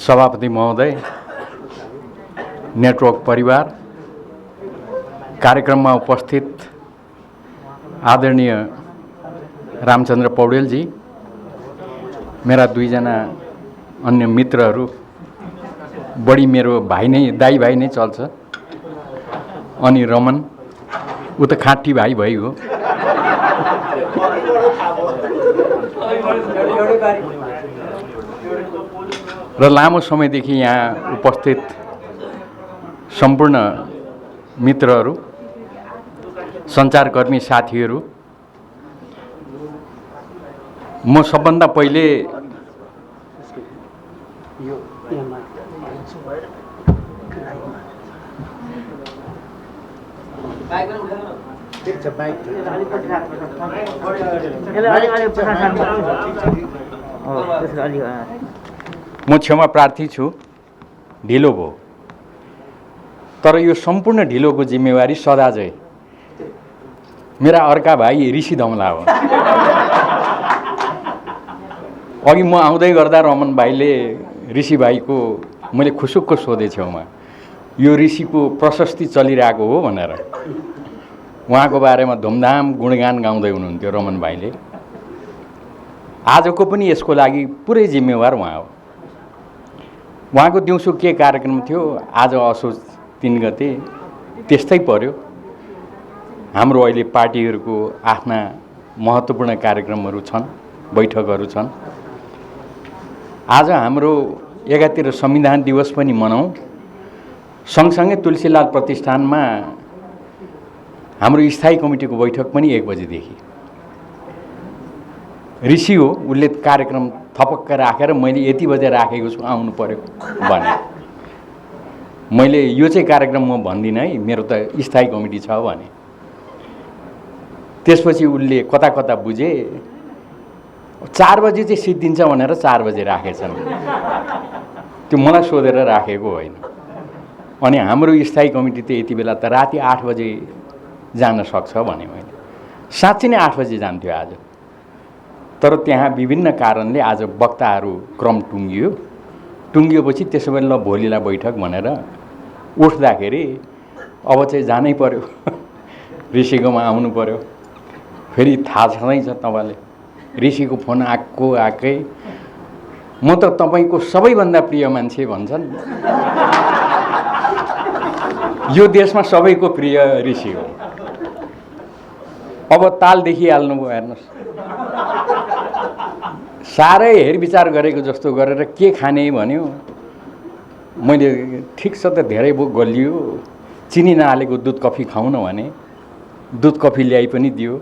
सभापति महोदय, नेटवर्क परिवार, कार्यक्रममा उपस्थित आदरणीय रामचन्द्र पौडेलजी, मेरा दुईजना अन्य मित्रहरू, बढी मेरो भाइ नै दाइ भाइ नै चल्छ, अनि रमन उ त खाँटी भाइ भइगयो। र लामो समयदेखि यहाँ उपस्थित सम्पूर्ण मित्रहरू, सञ्चारकर्मी साथीहरू, म सबभन्दा पहिले म क्षमा प्रार्थी छु, ढिलो भयो, तर यो सम्पूर्ण ढिलोको जिम्मेवारी सदाझै मेरा अर्का भाइ ऋषि धमला हो। अघि म आउँदै गर्दा रमन भाइले ऋषि भाइको मैले खुसुक्क सोधे छेउमा यो ऋषिको प्रशस्ति चलिरहेको हो भनेर उहाँको बारेमा धुमधाम गुणगान गाउँदै हुनुहुन्थ्यो रमन भाइले। आजको पनि यसको लागि पुरै जिम्मेवार उहाँ हो। उहाँको दिउँसो के कार्यक्रम थियो, आज असोज 3 गते त्यस्तै पर्यो। हाम्रो अहिले पार्टीहरूको आफ्ना महत्त्वपूर्ण कार्यक्रमहरू छन्, बैठकहरू छन्। आज हाम्रो एकातिर संविधान दिवस पनि मनाउँ, सँगसँगै तुलसीलाल प्रतिष्ठानमा हाम्रो स्थायी कमिटीको बैठक पनि 1 बजेदेखि। ऋषि हो, उसले कार्यक्रम थपक्क राखेर मैले यति बजे राखेको छु आउनु पर्यो भने मैले यो चाहिँ कार्यक्रम म भन्दिनँ है, मेरो त स्थायी कमिटी छ भने। त्यसपछि उसले कता कता बुझे 4 बजे चाहिँ सिद्धिन्छ भनेर 4 बजे राखेछन्। त्यो मलाई सोधेर राखेको होइन। अनि हाम्रो स्थायी कमिटी त यति बेला त राति 8 बजे जान सक्छ भने मैले साँच्चै नै 8 बजे जान्थ्यो आज। तर त्यहाँ विभिन्न कारणले आज वक्ताहरू क्रम टुङ्गिएपछि त्यसो भए ल भोलिलाई बैठक भनेर उठ्दाखेरि अब चाहिँ जानै पर्यो, ऋषिकोमा आउनु पर्यो। फेरि थाहा छँदैछ तपाईँले, ऋषिको फोन आएकै म त तपाईँको सबैभन्दा प्रिय मान्छे भन्छन्। यो देशमा सबैको प्रिय ऋषि हो। अब ताल देखिहाल्नु भयो, हेर्नुहोस्। साह्रै हेरविचार गरेको जस्तो गरेर के खाने भन्यो। मैले ठिक छ त धेरै गलियो, चिनी नहालेको दुध कफी खाउँ न भने दुध कफी ल्याइ पनि दियो।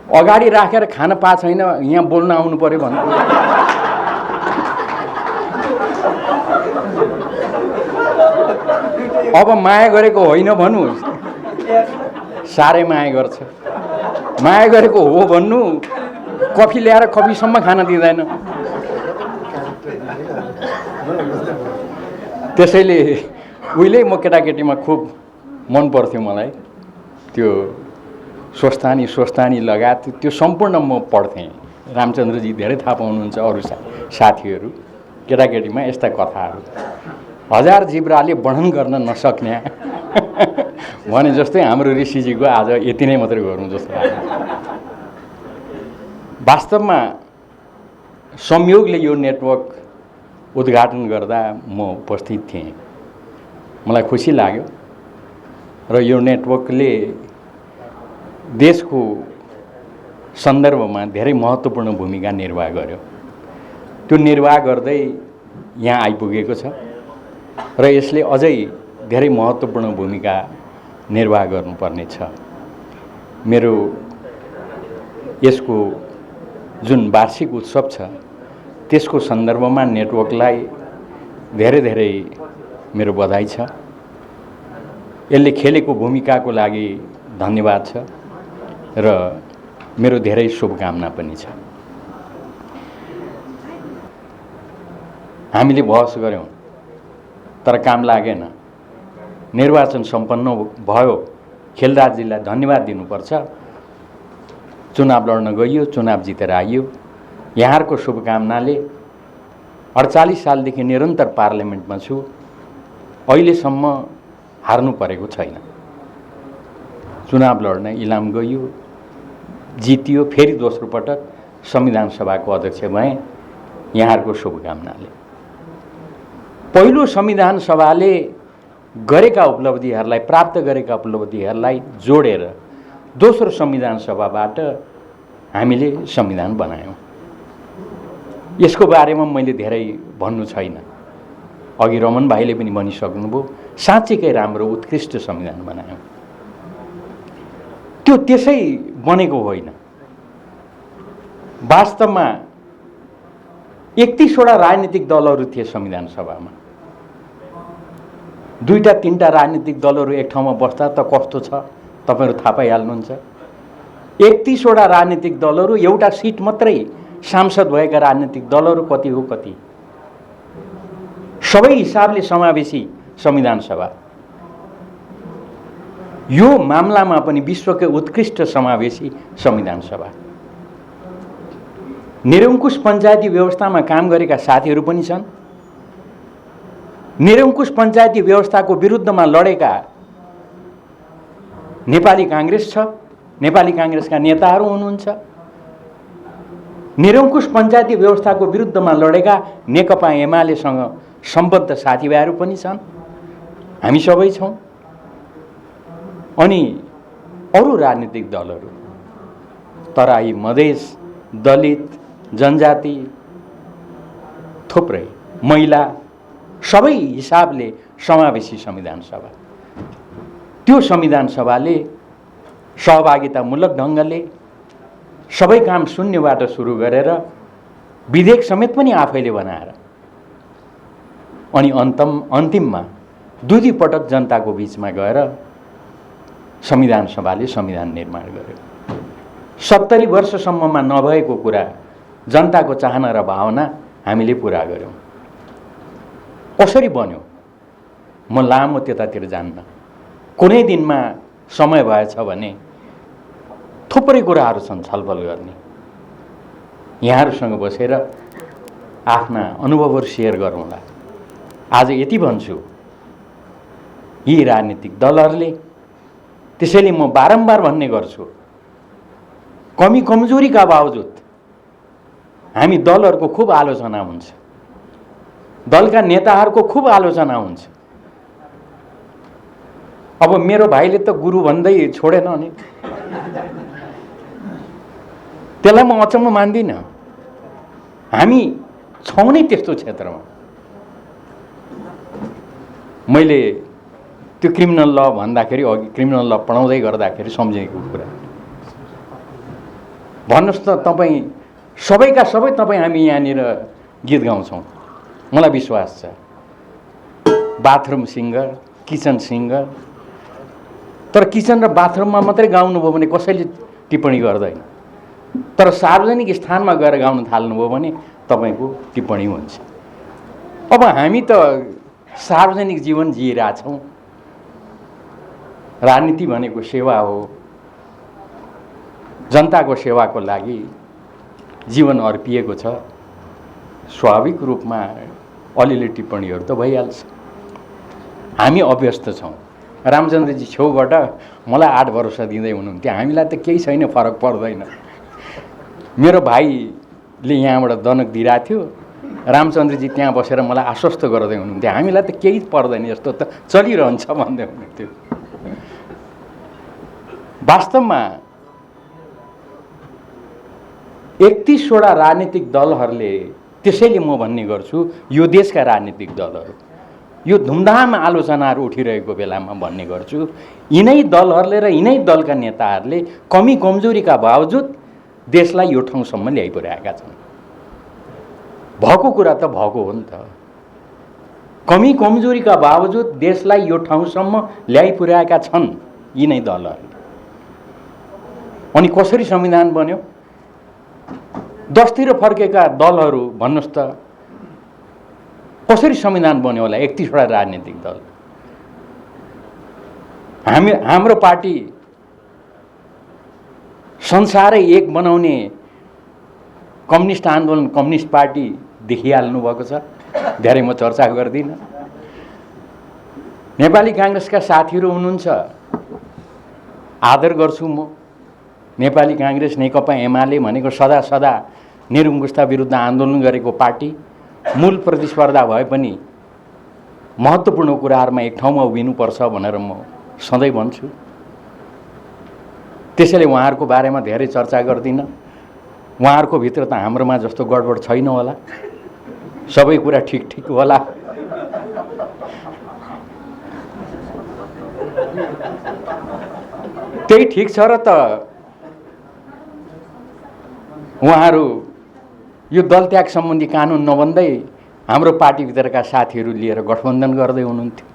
अगाडि राखेर खान पाएको छैन, यहाँ बोल्न आउनु पर्यो भन्नु। अब माया गरेको होइन भन्नु, साह्रै माया गर्छ। माया गरेको हो भन्नु, कफी ल्याएर कफीसम्म खान दिँदैन। त्यसैले उहिले म केटाकेटीमा खुब मन पर्थ्यो मलाई त्यो स्वस्थानी लगायत त्यो सम्पूर्ण म पढ्थेँ। रामचन्द्रजी धेरै थाहा पाउनुहुन्छ, अरू साथीहरू केटाकेटीमा यस्ता कथाहरू 1000 जिब्राले वर्णन गर्न नसक्ने भने जस्तै हाम्रो ऋषिजीको आज यति नै मात्रै गरौँ जस्तो लाग्यो। वास्तवमा संयोगले यो नेटवर्क उद्घाटन गर्दा म उपस्थित थिएँ, मलाई खुसी लाग्यो। र यो नेटवर्कले देशको सन्दर्भमा धेरै महत्त्वपूर्ण भूमिका निर्वाह गर्यो। त्यो निर्वाह गर्दै यहाँ आइपुगेको छ र यसले अझै धेरै महत्त्वपूर्ण भूमिका निर्वाह गर्नुपर्ने छ। मेरो यसको जुन वार्षिक उत्सव छ त्यसको सन्दर्भमा नेटवर्कलाई धेरै धेरै मेरो बधाई छ। यसले खेलेको भूमिकाको लागि धन्यवाद छ र मेरो धेरै शुभकामना पनि छ। हामीले बहस गऱ्यौँ तर काम लागेन। निर्वाचन सम्पन्न भयो, खेलराजीलाई धन्यवाद दिनुपर्छ। चुनाव लड्न गइयो, चुनाव जितेर आइयो। यहाँहरूको शुभकामनाले 48 सालदेखि निरन्तर पार्लियामेन्टमा छु, अहिलेसम्म हार्नु परेको छैन। चुनाव लड्न इलाम गइयो, जितियो, फेरि दोस्रो पटक संविधान सभाको अध्यक्ष भएँ यहाँहरूको शुभकामनाले। पहिलो संविधान सभाले गरेका उपलब्धिहरूलाई, प्राप्त गरेका उपलब्धिहरूलाई जोडेर दोस्रो संविधान सभाबाट हामीले संविधान बनायौँ। यसको बारेमा मैले धेरै भन्नु छैन, अघि रमन भाइले पनि भनिसक्नुभयो, साँच्चीकै राम्रो उत्कृष्ट संविधान बनायौँ। त्यो त्यसै बनेको होइन, वास्तवमा 31वटा राजनीतिक दलहरू थिए संविधान सभामा। 2-3टा राजनीतिक दलहरू एक ठाउँमा बस्दा त कस्तो छ तपाईहरु थाहा पाइहाल्नुहुन्छ। 31वटा राजनीतिक दलहरू, एउटा सिट मात्रै सांसद भएका राजनीतिक दलहरू कति हो कति, सबै हिसाबले समावेशी संविधान सभा। यो मामलामा पनि विश्वकै उत्कृष्ट समावेशी संविधान सभा। निरंकुश पञ्चायती व्यवस्थामा काम गरेका साथीहरू पनि छन्। निरंकुश पञ्चायती व्यवस्थाको विरुद्धमा लडेका नेपाली कांग्रेस छ, नेपाली कांग्रेसका नेताहरू हुनुहुन्छ। निरंकुश पञ्चायती व्यवस्थाको विरुद्धमा लडेका नेकपा एमालेसँग सम्बद्ध साथीभाइहरू पनि छन्, हामी सबै छौं। अनि अरू राजनीतिक दलहरू, तराई, मधेस, दलित, जनजाति, थुप्रै, महिला, सबै हिसाबले समावेशी संविधान सभा। त्यो संविधान सभाले सहभागितामूलक ढंगले सबै काम शून्यबाट सुरु गरेर विधेयक समेत पनि आफैले बनाएर अनि अन्तिममा दुई पटक जनताको बीचमा गएर संविधान सभाले संविधान निर्माण गर्यो। 70 वर्षसम्ममा नभएको कुरा, जनताको चाहना र भावना हामीले पूरा गर्यौं। कसरी बन्यो म लामो त्यतातिर जान्न, कुनै दिनमा समय भएछ भने थुप्रै कुराहरू छन् छलफल गर्ने। यहाँहरूसँग बसेर आफ्ना अनुभवहरू शेयर गरौँला। आज यति भन्छु, यी राजनीतिक दलहरूले, त्यसैले म बारम्बार भन्ने गर्छु, कमी कमजोरीका बावजुद हामी दलहरूको खूब आलोचना हुन्छ, दलका नेताहरूको खूब आलोचना हुन्छ। अब मेरो भाइले त गुरु भन्दै छोडेन नि, त्यसलाई म अचम्म मान्दिन। हामी छौं नै त्यस्तो क्षेत्रमा। मैले त्यो क्रिमिनल ल भन्दाखेरि, अघि क्रिमिनल ल पढाउँदै गर्दाखेरि सम्झेको कुरा भन्नुस् त, तपाईँ सबैका सबै तपाईँ हामी यहाँनिर गीत गाउँछौँ, मलाई विश्वास छ। बाथरुम सिङ्गर, किचन सिङ्गर, तर किचन र बाथरुममा मात्रै गाउनुभयो भने कसैले टिप्पणी गर्दैन, तर सार्वजनिक स्थानमा गएर गाउन थाल्नुभयो भने तपाईको टिप्पणी हुन्छ। अब हामी त सार्वजनिक जीवन जिइरहेछौँ। राजनीति भनेको सेवा हो, जनताको सेवाको लागि जीवन अर्पिएको छ। स्वाभाविक रूपमा अलिअलि टिप्पणीहरू त भइहाल्छ। हामी अभ्यस्त छौँ। रामचन्द्रजी छेउबाट मलाई 8 वर्ष दिँदै हुनुहुन्थ्यो, हामीलाई त केही छैन, फरक पर्दैन। मेरो भाइले यहाँबाट दनक दिइरहेको थियो, रामचन्द्रजी त्यहाँ बसेर मलाई आश्वस्त गर्दै हुनुहुन्थ्यो, हामीलाई त केही पर्दैन, यस्तो त चलिरहन्छ भन्दै हुनुहुन्थ्यो। वास्तवमा 31वटा राजनीतिक दलहरूले, त्यसैले म भन्ने गर्छु, यो देशका राजनीतिक दलहरू, यो धुमधाम आलोचनाहरू उठिरहेको बेलामा भन्ने गर्छु, यिनै दलहरूले र यिनै दलका नेताहरूले कमी कमजोरीका बावजुद देशलाई यो ठाउँसम्म ल्याइपुर्याएका छन्। भएको कुरा त भएको हो नि त। कमी कमजोरीका बावजुद देशलाई यो ठाउँसम्म ल्याइपुर्याएका छन् यिनै दलहरूले। अनि कसरी संविधान बन्यो? 10तिर फर्केका दलहरू भन्नुस् त, कसरी संविधान बन्यो होला? 31वटा राजनीतिक दल। हाम्रो पार्टी संसारै एक बनाउने कम्युनिस्ट आन्दोलन, कम्युनिस्ट पार्टी देखिहाल्नु भएको छ, धेरै म चर्चा गर्दिनँ। नेपाली काङ्ग्रेसका साथीहरू हुनुहुन्छ, आदर गर्छु म। नेपाली काङ्ग्रेस नेकपा एमाले भनेको सदा सदा निरङ्कुशता विरुद्ध आन्दोलन गरेको पार्टी, मूल प्रतिस्पर्धा भए पनि महत्त्वपूर्ण कुराहरूमा एक ठाउँमा उभिनुपर्छ भनेर म सधैँ भन्छु। त्यसैले उहाँहरूको बारेमा धेरै चर्चा गर्दिनँ। उहाँहरूको भित्र त हाम्रोमा जस्तो गडबड छैन होला, सबै कुरा ठिक ठिक होला। त्यही ठिक छ र त उहाँहरू यो दल त्याग सम्बन्धी कानुन नबन्दै हाम्रो पार्टीभित्रका साथीहरू लिएर गठबन्धन गर्दै हुनुहुन्थ्यो।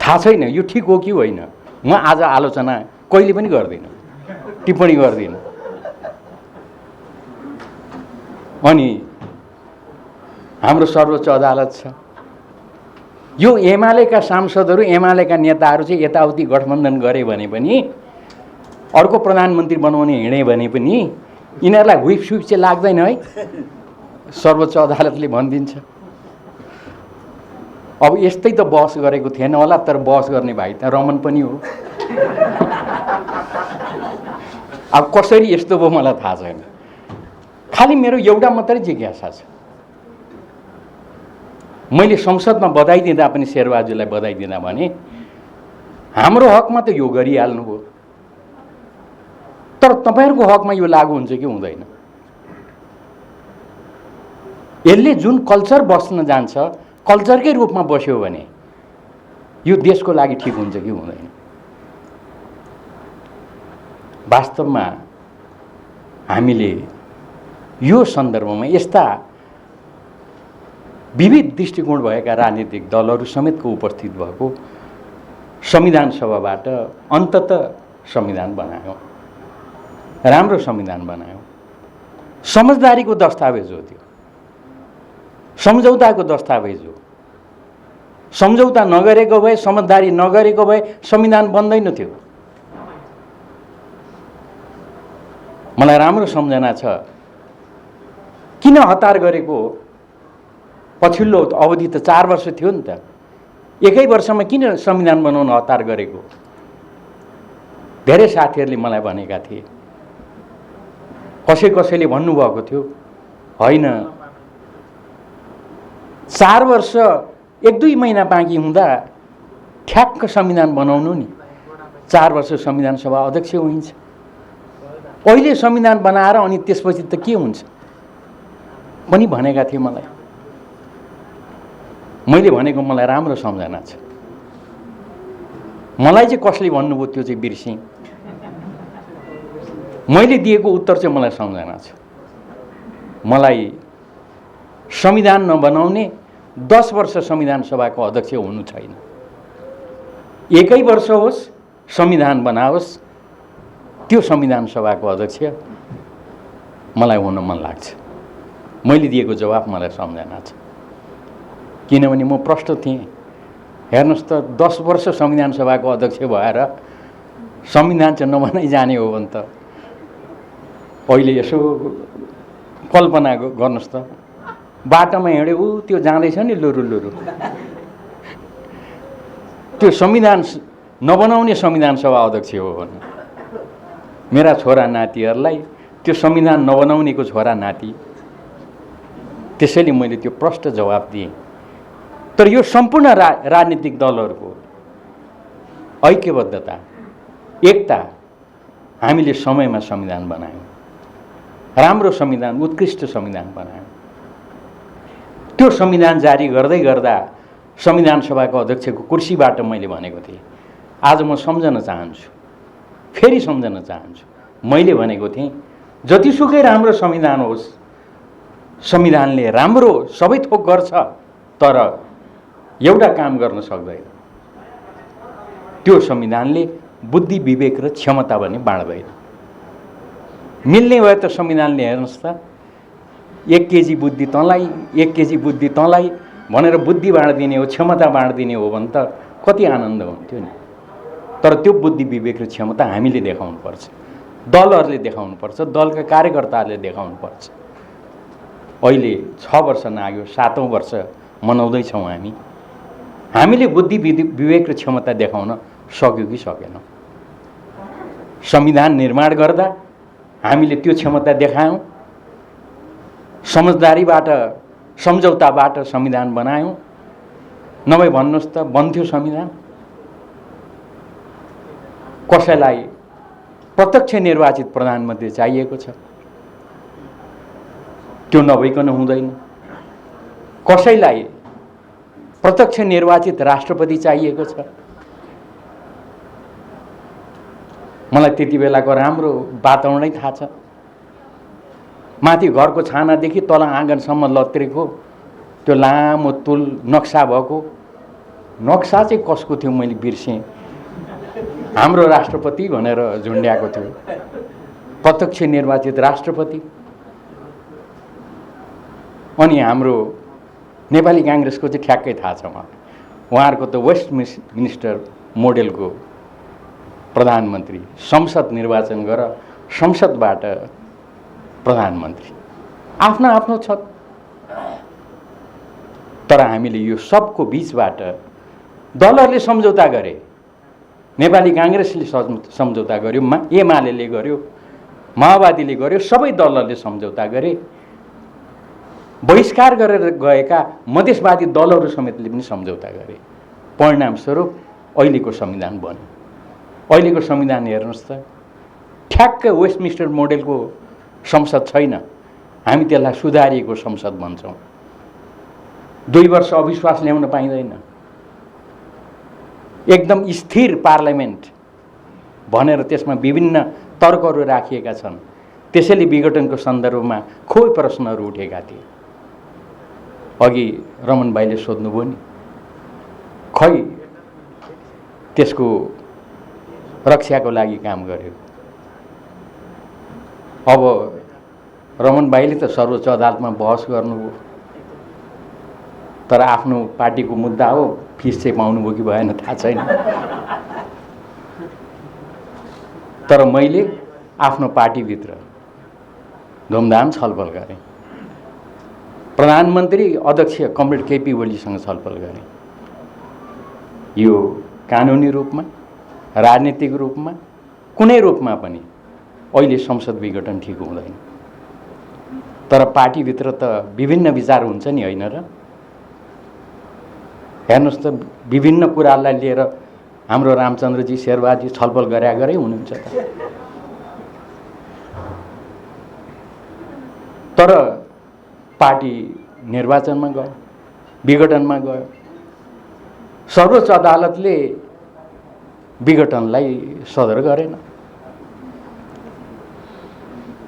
थाहा छैन यो ठिक हो कि होइन। म आज आलोचना कहिले पनि गर्दिनँ, टिप्पणी गर्दिनँ। अनि हाम्रो सर्वोच्च अदालत छ, यो एमालेका सांसदहरू एमालेका नेताहरू चाहिँ यताउति गठबन्धन गरे भने पनि, अर्को प्रधानमन्त्री बनाउने हिँडे भने पनि यिनीहरूलाई हुइप सुइप चाहिँ लाग्दैन है, सर्वोच्च अदालतले भनिदिन्छ। अब यस्तै त बहस गरेको थिएन होला, तर बहस गर्ने भाइ त रमन पनि हो। अब कसरी यस्तो भयो मलाई थाहा छैन। खालि मेरो एउटा मात्रै जिज्ञासा छ। मैले संसदमा बधाई दिँदा पनि शेरबहादुरलाई बधाई दिँदा भने हाम्रो हकमा त यो गरिहाल्नुभयो, तर तपाईँहरूको हकमा यो लागू हुन्छ कि हुँदैन? यसले जुन कल्चर बस्न जान्छ, कल्चरकै रूपमा बस्यो भने यो देशको लागि ठिक हुन्छ कि हुँदैन? वास्तवमा हामीले यो सन्दर्भमा यस्ता विविध दृष्टिकोण भएका राजनीतिक दलहरू समेतको उपस्थित भएको संविधान सभाबाट अन्ततः संविधान बनायौँ, राम्रो संविधान बनायौँ। समझदारीको दस्तावेज हो त्यो, सम्झौताको दस्तावेज हो। सम्झौता नगरेको भए, समझदारी नगरेको भए संविधान बन्दैन थियो। मलाई राम्रो सम्झना छ किन हतार गरेको। पछिल्लो अवधि त 4 वर्ष थियो नि त, एकै वर्षमा किन संविधान बनाउन हतार गरेको? धेरै साथीहरूले मलाई भनेका थिए, कसैले भन्नुभएको थियो होइन 4 वर्ष 1-2 महिना बाँकी हुँदा ठ्याक्क संविधान बनाउनु नि, 4 वर्ष संविधान सभा अध्यक्ष होइन्छ। अहिले संविधान बनाएर अनि त्यसपछि त के हुन्छ पनि भनेका थिए मलाई। मैले भनेको मलाई राम्रो सम्झना छ। मलाई चाहिँ कसले भन्नुभयो त्यो चाहिँ बिर्सेँ। मैले दिएको उत्तर चाहिँ मलाई सम्झना छ। मलाई संविधान नबनाउने 10 वर्ष संविधान सभाको अध्यक्ष हुनु छैन। एकै वर्ष होस्, संविधान बनाओस्, त्यो संविधान सभाको अध्यक्ष मलाई हुन मन लाग्छ। मैले दिएको जवाफ मलाई सम्झना छ, किनभने म प्रष्ट थिएँ। हेर्नुहोस् त 10 वर्ष संविधान सभाको अध्यक्ष भएर संविधान चाहिँ नबनाइ जाने हो भने त अहिले यसो कल्पना गर्नुहोस् त, बाटोमा हिँड्यो ऊ त्यो जाँदैछ नि लुरु लुरु, त्यो संविधान नबनाउने संविधान सभा अध्यक्ष हो भने मेरा छोरा नातिहरूलाई त्यो संविधान नबनाउनेको छोरा नाति। त्यसैले मैले त्यो प्रष्ट जवाफ दिएँ। तर यो सम्पूर्ण राजनीतिक दलहरूको ऐक्यबद्धता, एकता, हामीले समयमा संविधान बनायौँ, राम्रो संविधान, उत्कृष्ट संविधान बनायौँ। त्यो संविधान जारी गर्दै गर्दा संविधान सभाको अध्यक्षको कुर्सीबाट मैले भनेको थिएँ, आज म सम्झन चाहन्छु, फेरि सम्झन चाहन्छु। मैले भनेको थिएँ जतिसुकै राम्रो संविधान होस्, संविधानले राम्रो सबै थोक गर्छ, तर एउटा काम गर्न सक्दैन, त्यो संविधानले बुद्धि, विवेक र क्षमता भने बाँड्दैन। मिल्ने भए त संविधानले हेर्नुहोस् त 1 केजी बुद्धि तँलाई 1 केजी बुद्धि तँलाई भनेर बुद्धि बाँडिदिने हो, क्षमता बाँडिदिने हो भने त कति आनन्द हुन्थ्यो नि। तर त्यो बुद्धि, विवेक र क्षमता हामीले देखाउनुपर्छ, दलहरूले देखाउनुपर्छ, दलका कार्यकर्ताहरूले देखाउनुपर्छ। अहिले 6 वर्ष नाग्यो, 7औं वर्ष मनाउँदैछौँ हामीले बुद्धि विवेक र क्षमता देखाउन सक्यो कि सकेनौँ? संविधान निर्माण गर्दा हामीले त्यो क्षमता देखायौँ, समझदारीबाट सम्झौताबाट संविधान बनायौँ, नभए भन्नुहोस् त बन्थ्यो संविधान? कसैलाई प्रत्यक्ष निर्वाचित प्रधानमन्त्री चाहिएको छ, त्यो नभइकन हुँदैन। कसैलाई प्रत्यक्ष निर्वाचित राष्ट्रपति चाहिएको छ। मलाई त्यति बेलाको राम्रो वातावरणै थाहा छ। माथि घरको छानादेखि तल आँगनसम्म लत्रेको त्यो लामो तुल नक्सा भएको, नक्सा चाहिँ कसको थियो मैले बिर्सेँ, हाम्रो राष्ट्रपति भनेर झुन्ड्याएको थियो, प्रत्यक्ष निर्वाचित राष्ट्रपति। अनि हाम्रो नेपाली कांग्रेसको चाहिँ ठ्याक्कै थाहा छ मलाई, उहाँहरूको त वेस्ट मिनिस्टर मोडेलको प्रधानमन्त्री, संसद निर्वाचन गर संसदबाट प्रधानमन्त्री, आफ्नो आफ्नो छ। तर हामीले यो सबको बीचबाट दलहरूले सम्झौता गरे, नेपाली कांग्रेसले सम्झौता गर्यो, एमाले गर्यो, माओवादीले गर्यो, सबै दलहरूले सम्झौता गरे। बहिष्कार गरेर गएका मधेसवादी दलहरू समेतले पनि सम्झौता गरे। परिणामस्वरूप अहिलेको संविधान बन्यो। अहिलेको संविधान हेर्नुहोस् त, ठ्याक्कै वेस्टमिन्स्टर मोडेलको संसद छैन, हामी त्यसलाई सुधारिएको संसद भन्छौँ। 2 वर्ष अविश्वास ल्याउन पाइँदैन, एकदम स्थिर पार्लियामेन्ट भनेर त्यसमा विभिन्न तर्कहरू राखिएका छन्। त्यसैले विघटनको सन्दर्भमा खोइ प्रश्नहरू उठेका थिए। अघि रमन भाइले सोध्नुभयो नि, खै त्यसको रक्षाको लागि काम गर्यो। अब रमन भाइले त सर्वोच्च अदालतमा बहस गर्नुभयो, तर आफ्नो पार्टीको मुद्दा हो, फिस चाहिँ पाउनुभयो कि भएन थाहा छैन। तर मैले आफ्नो पार्टीभित्र धुमधाम छलफल गरेँ। प्रधानमन्त्री अध्यक्ष कमरेड केपी ओलीसँग छलफल गरेँ। यो कानुनी रूपमा, राजनीतिक रूपमा, कुनै रूपमा पनि अहिले संसद विघटन ठिक हुँदैन। तर पार्टीभित्र त विभिन्न विचार हुन्छ नि, होइन र? हेर्नुहोस् त, विभिन्न कुरालाई लिएर हाम्रो रामचन्द्रजी शेरबहादुरजी छलफल गरे हुनुहुन्छ त। तर पार्टी निर्वाचनमा गयो, विघटनमा गयो। सर्वोच्च अदालतले विघटनलाई सदर गरेन।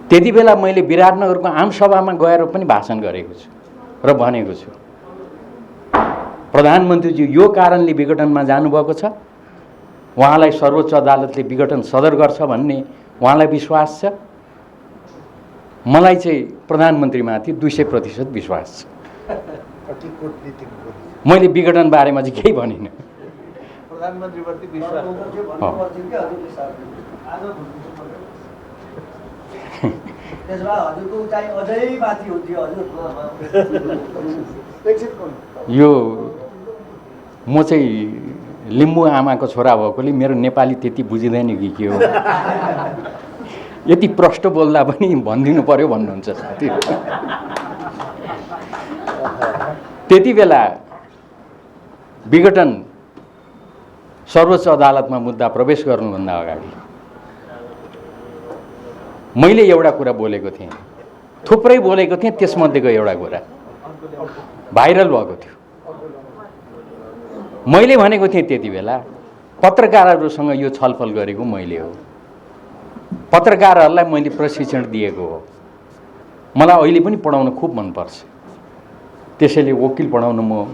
त्यति बेला मैले विराटनगरको आमसभामा गएर पनि भाषण गरेको छु र भनेको छु, प्रधानमन्त्रीजी यो कारणले विघटनमा जानुभएको छ, उहाँलाई सर्वोच्च अदालतले विघटन सदर गर्छ भन्ने उहाँलाई विश्वास छ। मलाई चाहिँ प्रधानमन्त्रीमाथि 200% विश्वास छ। मैले विघटन बारेमा चाहिँ केही भनिनँ। प्रधानमन्त्रीप्रति विश्वास यो म चाहिँ लिम्बू आमाको छोरा भएकोले मेरो नेपाली त्यति बुझिँदैन कि के हो, यति प्रष्ट बोल्दा पनि भनिदिनु पर्यो भन्नुहुन्छ साथी। त्यति बेला विघटन सर्वोच्च अदालतमा मुद्दा प्रवेश गर्नुभन्दा अगाडि मैले एउटा कुरा बोलेको थिएँ, थुप्रै बोलेको थिएँ, त्यसमध्येको एउटा कुरा भाइरल भएको थियो। मैले भनेको थिएँ त्यति बेला पत्रकारहरूसँग यो छलफल गरेको मैले हो, पत्रकारहरूलाई मैले प्रशिक्षण दिएको हो। मलाई अहिले पनि पढाउन खुब मनपर्छ, त्यसैले वकिल पढाउन म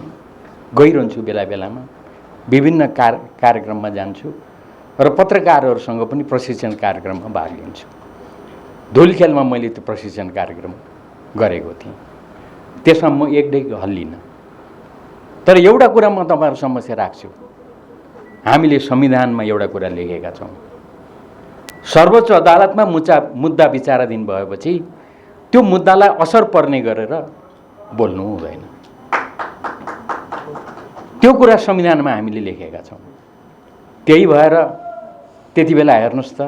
गइरहन्छु, बेला बेलामा विभिन्न कार्यक्रममा जान्छु र पत्रकारहरूसँग पनि प्रशिक्षण कार्यक्रममा भाग लिन्छु। धुलखेलमा मैले त्यो प्रशिक्षण कार्यक्रम गरेको थिएँ, त्यसमा म एकडेक हल्लिनँ। तर एउटा कुरा म तपाईहरु समक्ष राख्छु, हामीले संविधानमा एउटा कुरा लेखेका छौँ, सर्वोच्च अदालतमा मुद्दा विचाराधीन भएपछि त्यो मुद्दालाई असर पर्ने गरेर बोल्नु हुँदैन। त्यो कुरा संविधानमा हामीले लेखेका छौँ। त्यही भएर त्यति बेला हेर्नुहोस् त,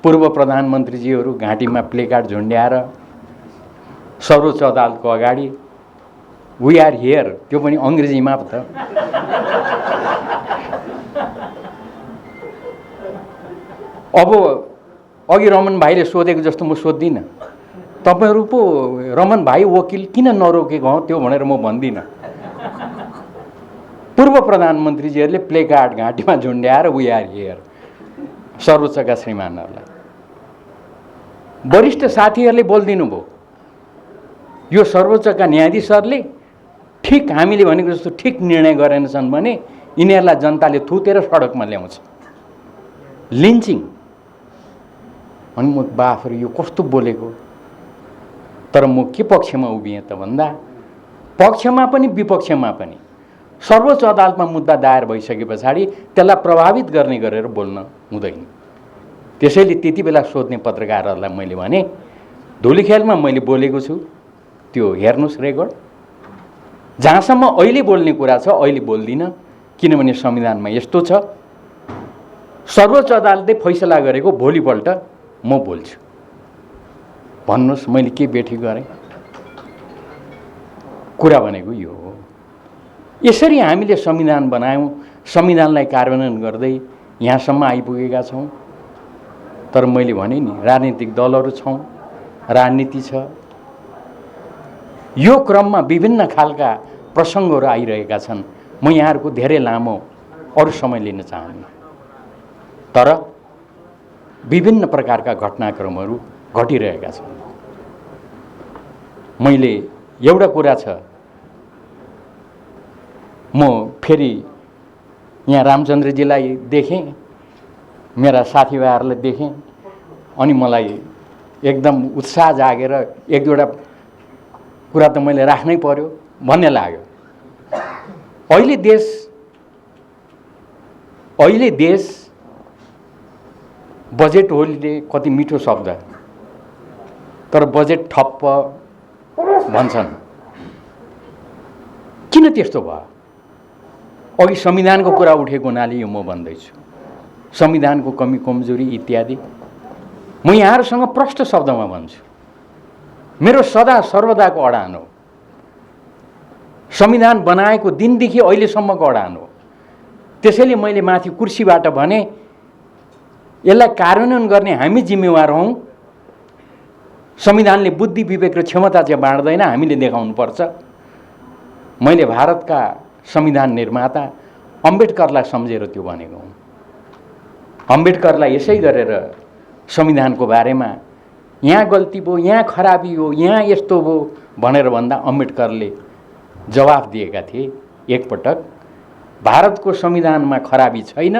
पूर्व प्रधानमन्त्रीजीहरू घाँटीमा प्लेकार्ड झुन्ड्याएर सर्वोच्च अदालतको अगाडि वी आर हियर, त्यो पनि अङ्ग्रेजीमा पो त। अब अघि रमन भाइले सोधेको जस्तो म सोध्दिनँ, तपाईँहरू पो रमन भाइ वकिल किन नरोकेको हौ त्यो भनेर म भन्दिनँ। पूर्व प्रधानमन्त्रीजीहरूले प्लेकार्ड घाँटीमा झुन्ड्याएर वी आर हियर सर्वोच्चका श्रीमानहरूलाई, वरिष्ठ साथीहरूले बोलिदिनु भयो। यो सर्वोच्चका न्यायाधीशहरूले ठिक हामीले भनेको जस्तो ठिक निर्णय गरेनछन् भने यिनीहरूलाई जनताले थुतेर सडकमा ल्याउँछ, लिन्चिङ। अनि म बाफरे यो कस्तो बोलेको। तर म के पक्षमा उभिएँ त भन्दा, पक्षमा पनि विपक्षमा पनि सर्वोच्च अदालतमा मुद्दा दायर भइसके पछाडि त्यसलाई प्रभावित गर्ने गरेर बोल्न हुँदैन। त्यसैले त्यति बेला सोध्ने पत्रकारहरूलाई मैले भने, धुलीखेलमा मैले बोलेको छु, त्यो हेर्नुहोस् रेकर्ड। जहाँसम्म अहिले बोल्ने कुरा छ अहिले बोल्दिनँ, किनभने संविधानमा यस्तो छ, सर्वोच्च अदालतले फैसला गरेको भोलिपल्ट म बोल्छु। भन्नुहोस् मैले के बेठी गरेँ? कुरा भनेको यो हो। यसरी हामीले संविधान बनायौँ, संविधानलाई कार्यान्वयन गर्दै यहाँसम्म आइपुगेका छौँ। तर मैले भने नि, राजनीतिक दलहरू छौँ, राजनीति छ। यो क्रममा विभिन्न खालका प्रसङ्गहरू आइरहेका छन्। म यहाँहरूको धेरै लामो अरू समय लिन चाहन्न, तर विभिन्न प्रकारका घटनाक्रमहरू घटिरहेका छन्। मैले एउटा कुरा छ, म फेरि यहाँ रामचन्द्रजीलाई देखेँ, मेरा साथीभाइहरूलाई देखेँ, अनि मलाई एकदम उत्साह जागेर एक दुईवटा कुरा त मैले राख्नै पर्यो भन्ने लाग्यो। अहिले देश बजेट होलिडे कति मिठो शब्द, तर बजेट ठप्प भन्छन्। किन त्यस्तो भयो? अघि संविधानको कुरा उठेको हुनाले यो म भन्दैछु, संविधानको कमी कमजोरी इत्यादि। म यहाँहरूसँग प्रष्ट शब्दमा भन्छु, मेरो सदा सर्वदाको अडान हो, संविधान बनाएको दिनदेखि अहिलेसम्मको अडान हो। त्यसैले मैले माथि कुर्सीबाट भने, यसलाई कार्यान्वयन गर्ने हामी जिम्मेवार हौँ। संविधानले बुद्धि विवेक र क्षमता चाहिँ बाँड्दैन, हामीले देखाउनुपर्छ। मैले भारतका संविधान निर्माता अम्बेडकरलाई सम्झेर त्यो भनेको हुँ। अम्बेडकरलाई यसै गरेर संविधानको बारेमा यहाँ गल्ती भयो, यहाँ खराबी हो, यहाँ यस्तो भयो भनेर भन्दा अम्बेडकरले जवाफ दिएका थिए एकपटक, भारतको संविधानमा खराबी छैन,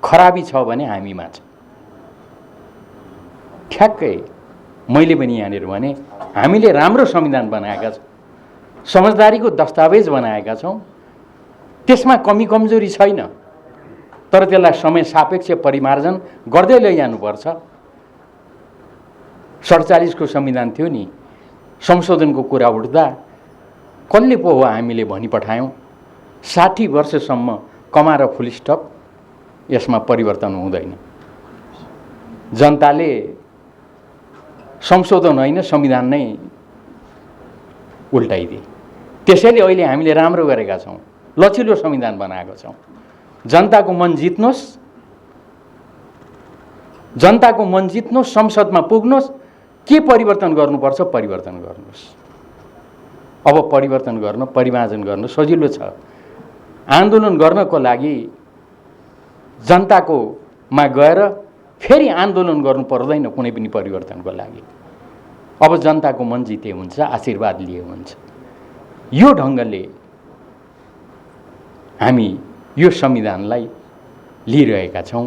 खराबी छ भने हामीमा छ। ठ्याक्कै मैले पनि यहाँनिर भने, हामीले राम्रो संविधान बनाएका छौँ, समझदारीको दस्तावेज बनाएका छौँ, त्यसमा कमी कमजोरी छैन। तर त्यसलाई समय सापेक्ष परिमार्जन गर्दै लैजानुपर्छ। 47 को संविधान थियो नि, संशोधनको कुरा उठ्दा कसले पो हो हामीले भनिपठायौँ, 60 वर्षसम्म कमा र फुल स्टप, यसमा परिवर्तन हुँदैन। जनताले संशोधन होइन संविधान नै उल्टाइदिए। त्यसैले अहिले हामीले राम्रो गरेका छौँ, लचिलो संविधान बनाएको छौँ। जनताको मन जित्नुहोस्, जनताको मन जित्नुहोस्, संसदमा पुग्नुहोस्, के परिवर्तन गर्नुपर्छ परिवर्तन गर्नुहोस्। अब परिवर्तन गर्न, परिमार्जन गर्न सजिलो छ। आन्दोलन गर्नको लागि जनताको मा गएर फेरि आन्दोलन गर्नु पर्दैन कुनै पनि परिवर्तनको लागि। अब जनताको मन जिते हुन्छ, आशीर्वाद लिए हुन्छ। यो ढङ्गले हामी यो संविधानलाई लिइरहेका छौँ।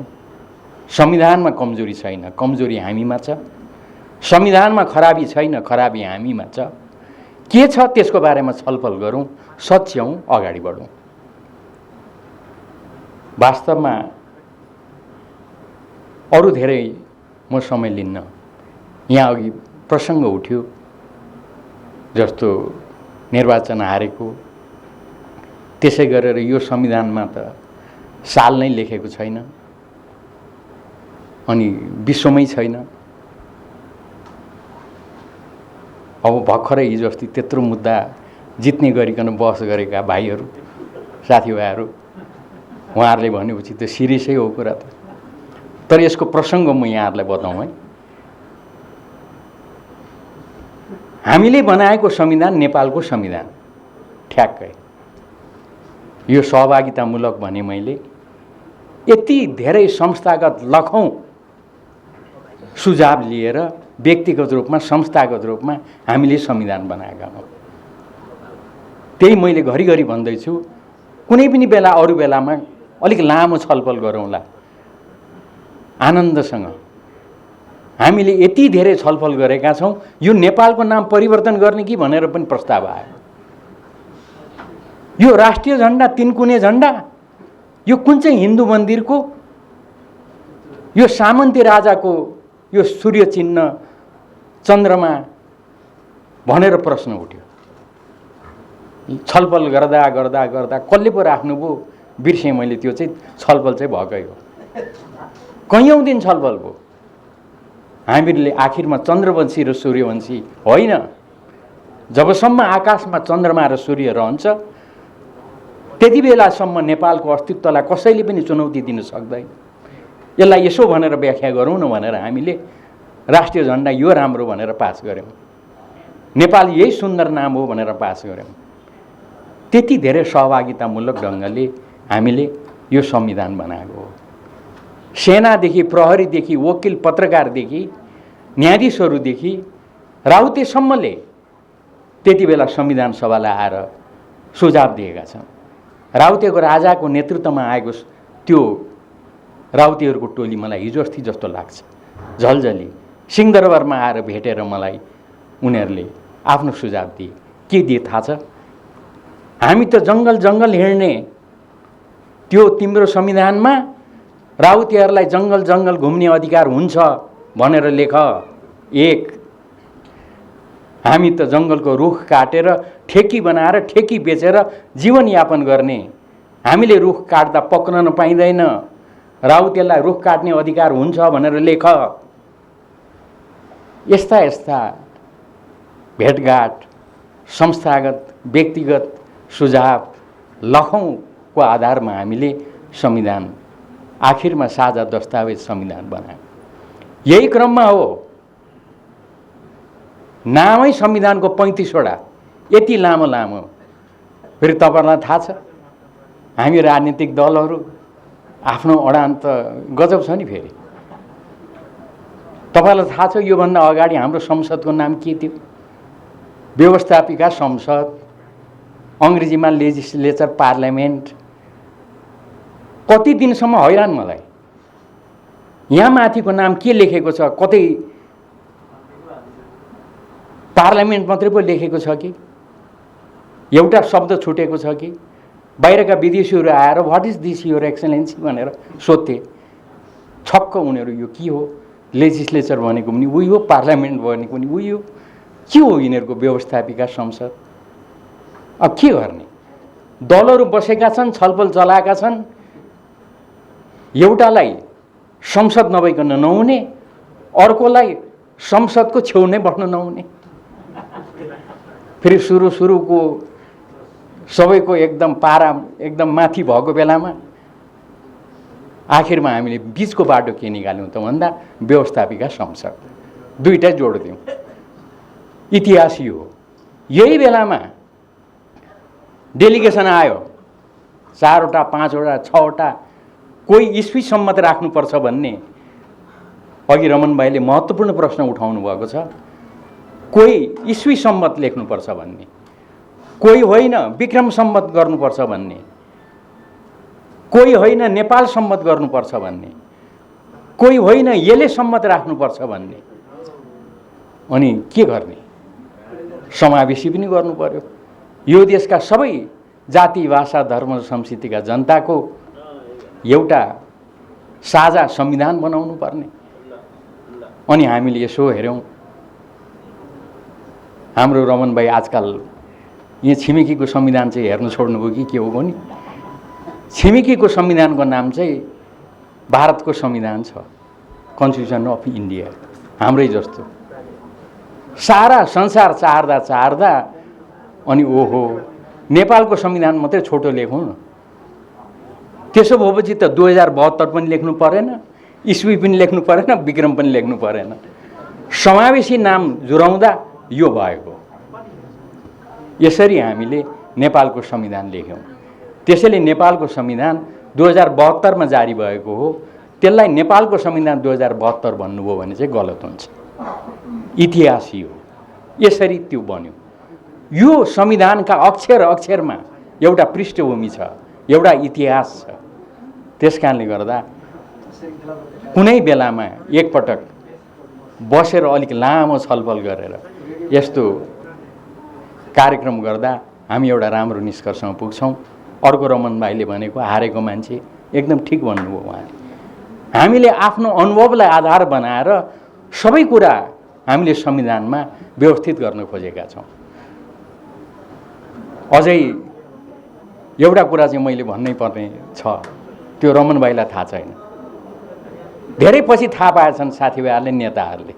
संविधानमा कमजोरी छैन, कमजोरी हामीमा छ। संविधानमा खराबी छैन, खराबी हामीमा छ। के छ त्यसको बारेमा छलफल गरौँ, सच्याउँ, अगाडि बढौँ। वास्तवमा अरू धेरै म समय लिन्न। यहाँ अघि प्रसङ्ग उठ्यो, जस्तो निर्वाचन हारेको, त्यसै गरेर यो संविधानमा त साल नै लेखेको छैन, अनि विश्वमै छैन। अब भर्खरै हिजो अस्ति त्यत्रो मुद्दा जित्ने गरिकन बहस गरेका भाइहरू साथीभाइहरू उहाँहरूले भनेपछि त सिरियसै हो कुरा त। तर यसको प्रसङ्ग म यहाँहरूलाई बताउँ है। हामीले बनाएको संविधान नेपालको संविधान ठ्याक्कै यो सहभागितामूलक भने मैले यति धेरै संस्थागत लखौँ सुझाव लिएर व्यक्तिगत रूपमा संस्थागत रूपमा हामीले संविधान बनाएका हौँ। त्यही मैले घरिघरि भन्दैछु, कुनै पनि बेला अरू बेलामा अलिक लामो छलफल गरौँला आनन्दसँग। हामीले यति धेरै छलफल गरेका छौँ, यो नेपालको नाम परिवर्तन गर्ने कि भनेर पनि प्रस्ताव आयो। यो राष्ट्रिय झन्डा तीनकुने झन्डा यो कुन चाहिँ हिन्दू मन्दिरको, यो सामन्ती राजाको यो सूर्य चिन्ह चन्द्रमा भनेर प्रश्न उठ्यो। छलफल गर्दा गर्दा गर्दा कसले पो राख्नुभयो बिर्सेँ मैले, त्यो चाहिँ छलफल चाहिँ भएकै हो। कैयौँ दिन छलफल भयो। हामीले आखिरमा चन्द्रवंशी र सूर्यवंशी होइन, जबसम्म आकाशमा चन्द्रमा र सूर्य रहन्छ त्यति बेलासम्म नेपालको अस्तित्वलाई कसैले पनि चुनौती दिन सक्दैन। यसलाई यसो भनेर व्याख्या गरौँ न भनेर हामीले राष्ट्रिय झन्डा यो राम्रो भनेर पास गऱ्यौँ। नेपाल यही सुन्दर नाम हो भनेर पास गऱ्यौँ। त्यति धेरै सहभागितामूलक ढङ्गले हामीले यो संविधान बनाएको हो। सेनादेखि, प्रहरीदेखि, वकिल पत्रकारदेखि, न्यायाधीशहरूदेखि राउतेसम्मले त्यति बेला संविधान सभालाई आएर सुझाव दिएका छन्। राउतेको राजाको नेतृत्वमा आएको त्यो राउतेहरूको टोली मलाई हिजो अस्ति जस्तो लाग्छ झलझली सिंहदरबारमा आएर भेटेर मलाई उनीहरूले आफ्नो सुझाव दिए। के दिए थाहा छ? हामी त जङ्गल जङ्गल हिँड्ने, त्यो तिम्रो संविधानमा राउतेहरूलाई जङ्गल जङ्गल घुम्ने अधिकार हुन्छ भनेर लेख। एक, हामी त जङ्गलको रुख काटेर ठेकी बनाएर ठेकी बेचेर जीवनयापन गर्ने, हामीले रुख काट्दा पक्रन पाइँदैन, राउतेलाई रुख काट्ने अधिकार हुन्छ भनेर लेख। यस्ता यस्ता भेटघाट, संस्थागत व्यक्तिगत सुझाव लखौँको आधारमा हामीले संविधान आखिरमा साझा दस्तावेज संविधान बनायो। यही क्रममा हो नामै संविधानको 35 वटा यति लामो लामो। फेरि तपाईँहरूलाई थाहा छ हामी राजनीतिक दलहरू आफ्नो अडान त गजब छ नि। फेरि तपाईँलाई थाहा छ योभन्दा अगाडि हाम्रो संसदको नाम के थियो? व्यवस्थापिका संसद, अङ्ग्रेजीमा लेजिस्लेचर पार्लियामेन्ट। कति दिनसम्म हैरान मलाई, यहाँ माथिको नाम के लेखेको छ? कतै पार्लियामेन्ट मात्रै पो लेखेको छ कि एउटा शब्द छुटेको छ कि? बाहिरका विदेशीहरू आएर what is this your Excellency भनेर सोध्थे। छक्क उनीहरू यो के हो? लेजिस्लेचर भनेको पनि उही हो, पार्लियामेन्ट भनेको पनि उही हो, के हो यिनीहरूको व्यवस्थापिका संसद? अब के गर्ने? दलहरू बसेका छन्, छलफल चलाएका छन्। एउटालाई संसद नभइकन नहुने, अर्कोलाई संसदको छेउ नै बस्न नहुने। फेरि सुरुको सबैको एकदम पारा एकदम माथि भएको बेलामा आखिरमा हामीले बीचको बाटो के निकाल्यौँ त भन्दा व्यवस्थापिका संसद दुईटै जोडिदिउँ। इतिहास यो हो। यही बेलामा डेलिगेसन आयो 4 वटा 5 वटा 6 वटा, कोही इस्वी सम्मत राख्नुपर्छ भन्ने अघि रमन भाइले महत्त्वपूर्ण प्रश्न उठाउनु भएको छ। कोही इस्वी सम्मत लेख्नुपर्छ भन्ने, कोही होइन विक्रम सम्मत गर्नुपर्छ भन्ने, कोही होइन नेपाल सम्मत गर्नुपर्छ भन्ने, कोही होइन यसले सम्मत राख्नुपर्छ भन्ने। अनि के गर्ने? समावेशी पनि गर्नु पर्यो। यो देशका सबै जाति, भाषा, धर्म, संस्कृतिका जनताको एउटा साझा संविधान बनाउनु पर्ने। अनि हामीले यसो हेर्यौँ हाम्रो रमन भाइ आजकल यहाँ छिमेकीको संविधान चाहिँ हेर्न छोड्नुभयो कि के हो नि? छिमेकीको संविधानको नाम चाहिँ भारतको संविधान छ, कन्स्टिट्युसन अफ इन्डिया, हाम्रै जस्तो। सारा संसार चार्दा अनि ओहो नेपालको संविधान मात्रै छोटो लेखौँ न। त्यसो भएपछि त 2072 पनि लेख्नु परेन, इस्वी पनि लेख्नु परेन, विक्रम पनि लेख्नु परेन। समावेशी नाम जुराउँदा यो भएको। यसरी हामीले नेपालको संविधान लेख्यौँ। त्यसैले नेपालको संविधान 2072 मा जारी भएको हो। त्यसलाई नेपालको संविधान 2072 भन्नुभयो भने चाहिँ गलत हुन्छ। इतिहास यो यसरी त्यो बन्यो। यो संविधानका अक्षर अक्षरमा एउटा पृष्ठभूमि छ, एउटा इतिहास छ। त्यसकारणले गर्दा कुनै बेलामा एकपटक बसेर अलिक लामो छलफल गरेर यस्तो कार्यक्रम गर्दा हामी एउटा राम्रो निष्कर्षमा पुग्छौँ। अर्को रमन भाइले भनेको हारेको मान्छे एकदम ठिक भन्नुभयो उहाँले। हामीले आफ्नो अनुभवलाई आधार बनाएर सबै कुरा हामीले संविधानमा व्यवस्थित गर्न खोजेका छौँ। अझै एउटा कुरा चाहिँ मैले भन्नै पर्ने छ, त्यो रमन भाइलाई थाहा छैन। धेरै पछि थाहा पाएछन् साथीभाइहरूले, नेताहरूले।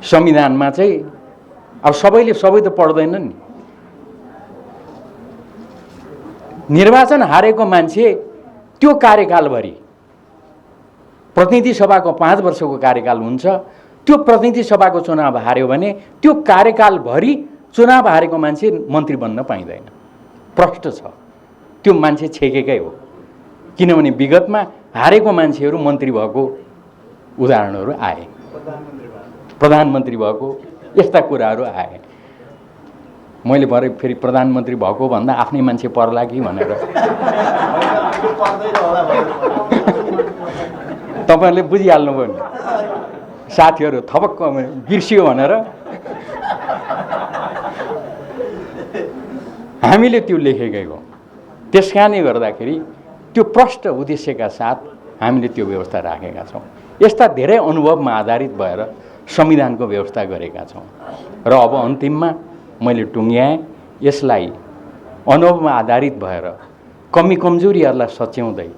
संविधानमा चाहिँ अब सबैले सबै त पढ्दैनन् नि। निर्वाचन हारेको मान्छे त्यो कार्यकालभरि, प्रतिनिधि सभाको 5 वर्षको कार्यकाल हुन्छ, त्यो प्रतिनिधि सभाको चुनाव हार्यो भने त्यो कार्यकालभरि चुनाव हारेको मान्छे मन्त्री बन्न पाइँदैन। प्रष्ट छ, त्यो मान्छे छेकेकै हो। किनभने विगतमा हारेको मान्छेहरू मन्त्री भएको उदाहरणहरू आए, प्रधानमन्त्री भएको यस्ता कुराहरू आए। मैले भरे फेरि प्रधानमन्त्री भएको भन्दा आफ्नै मान्छे पर्ला कि भनेर तपाईँहरूले बुझिहाल्नुभयो नि। साथीहरू थपक्क बिर्सियो भनेर हामीले त्यो लेखेकै हो। त्यसकारणले गर्दाखेरि त्यो प्रष्ट उद्देश्यका साथ हामीले त्यो व्यवस्था राखेका छौँ। यस्ता धेरै अनुभवमा आधारित भएर संविधानको व्यवस्था गरेका छौँ। र अब अन्तिममा मैले टुङ्ग्याएँ, यसलाई अनुभवमा आधारित भएर कमी कमजोरीहरूलाई सच्याउँदै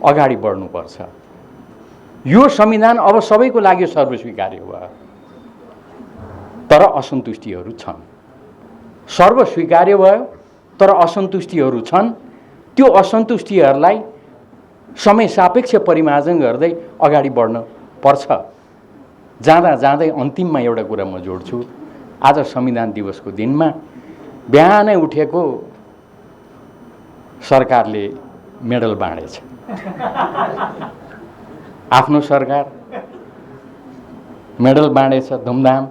अगाडि बढ्नुपर्छ। यो संविधान अब सबैको लागि सर्वस्वीकार्य भयो, तर असन्तुष्टिहरू छन्। सर्वस्वीकार्य भयो तर असन्तुष्टिहरू छन्। त्यो असन्तुष्टिहरूलाई समय सापेक्ष परिमार्जन गर्दै अगाडि बढ्न पर्छ। जाँदा जाँदै अन्तिममा एउटा कुरा म जोड्छु। आज संविधान दिवसको दिनमा बिहानै उठेको सरकारले मेडल बाँडेछ। आफ्नो सरकार मेडल बाँडेछ धुमधाम।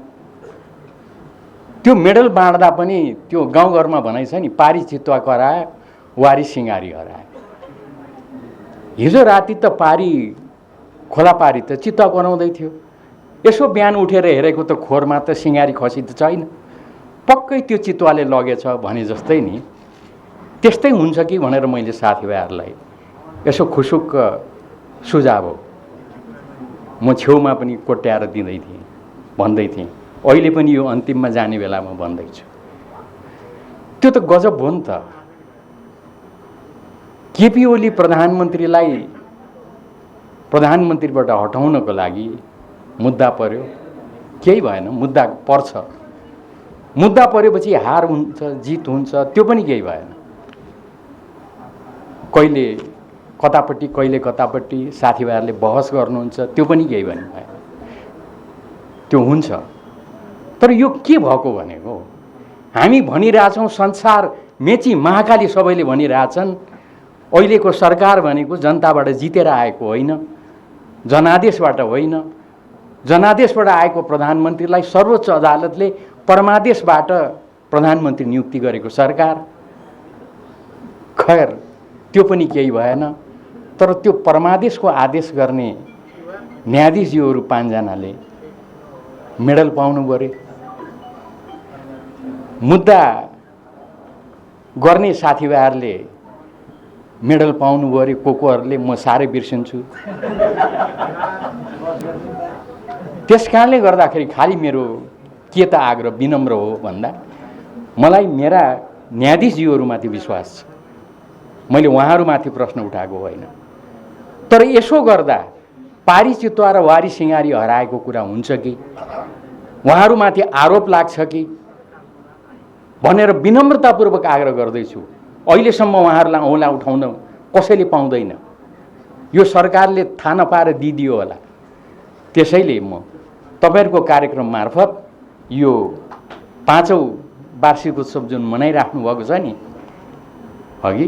त्यो मेडल बाँड्दा पनि त्यो गाउँघरमा भनाइ छ नि, पारी चितुवा कराए वारी सिँगारी हराए। हिजो राति त पारी खोला पारी त चितुवा कराउँदै थियो। यसो बिहान उठेर हेरेको त खोरमा त सिँगारी खसी त छैन। पक्कै त्यो चितुवाले लगेछ भने जस्तै नि। त्यस्तै हुन्छ कि भनेर मैले साथीभाइहरूलाई यसो खुसुक्क सुझाव हो म छेउमा पनि कोट्याएर दिँदै थिएँ, भन्दै थिएँ। अहिले पनि यो अन्तिममा जाने बेलामा भन्दैछु। त्यो त गजब हो नि त। केपी ओली प्रधानमन्त्रीलाई प्रधानमन्त्रीबाट हटाउनको लागि मुद्दा पर्यो, केही भएन। मुद्दा पर्छ, मुद्दा परेपछि हार हुन्छ, जित हुन्छ, त्यो पनि केही भएन। कहिले कतापट्टि कहिले कतापट्टि साथीभाइहरूले बहस गर्नुहुन्छ, त्यो पनि केही भएन। त्यो हुन्छ। तर यो के भएको भनेको, हामी भनिरहेछौँ संसार मेची महाकाली सबैले भनिरहेछन् अहिलेको सरकार भनेको जनताबाट जितेर आएको होइन, जनादेशबाट होइन। जनादेशबाट आएको प्रधानमन्त्रीलाई सर्वोच्च अदालतले परमादेशबाट प्रधानमन्त्री नियुक्ति गरेको सरकार। खैर त्यो पनि केही भएन। तर त्यो परमादेशको आदेश गर्ने न्यायाधीशज्यूहरू 5 जनाले मेडल पाउनु पर्यो। मुद्दा गर्ने साथीभाइहरूले मेडल पाउनु पर्यो। कोकोहरूले म साह्रै बिर्सिन्छु। त्यसकारणले गर्दाखेरि खालि मेरो के त आग्रह विनम्र हो भन्दा मलाई मेरा न्यायाधीशज्यूहरूमाथि विश्वास छ। मैले उहाँहरूमाथि प्रश्न उठाएको होइन। तर यसो गर्दा पारी चितुवा र वारी सिँगारी हराएको कुरा हुन्छ कि उहाँहरूमाथि आरोप लाग्छ कि भनेर विनम्रतापूर्वक आग्रह गर्दैछु। अहिलेसम्म उहाँहरूलाई औँला उठाउन कसैले पाउँदैन। यो सरकारले थाहा नपाएर दिदियो होला। त्यसैले म तपाईहरुको कार्यक्रम मार्फत यो 5औं वार्षिक उत्सव जुन मनाइराख्नु भएको छ नि अघि,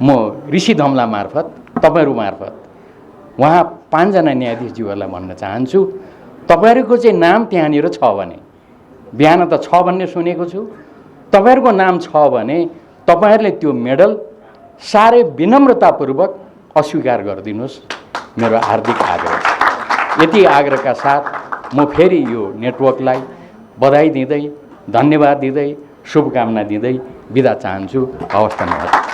म ऋषि धमला मार्फत तपाईहरु मार्फत उहाँ 5 जना न्यायाधीशज्यूहरूलाई भन्न चाहन्छु, तपाईहरुको चाहिँ नाम त्यहाँनिर छ भने, बिहान त छ भन्ने सुनेको छु, तपाईहरुको नाम छ भने तपाईहरुले त्यो मेडल साह्रै विनम्रतापूर्वक अस्वीकार गरिदिनुहोस्। मेरो हार्दिक आग्रह। यति आग्रहका साथ म फेरि यो नेटवर्कलाई बधाई दिँदै, धन्यवाद दिँदै, शुभकामना दिँदै बिदा चाहन्छु। हवस्, धन्यवाद।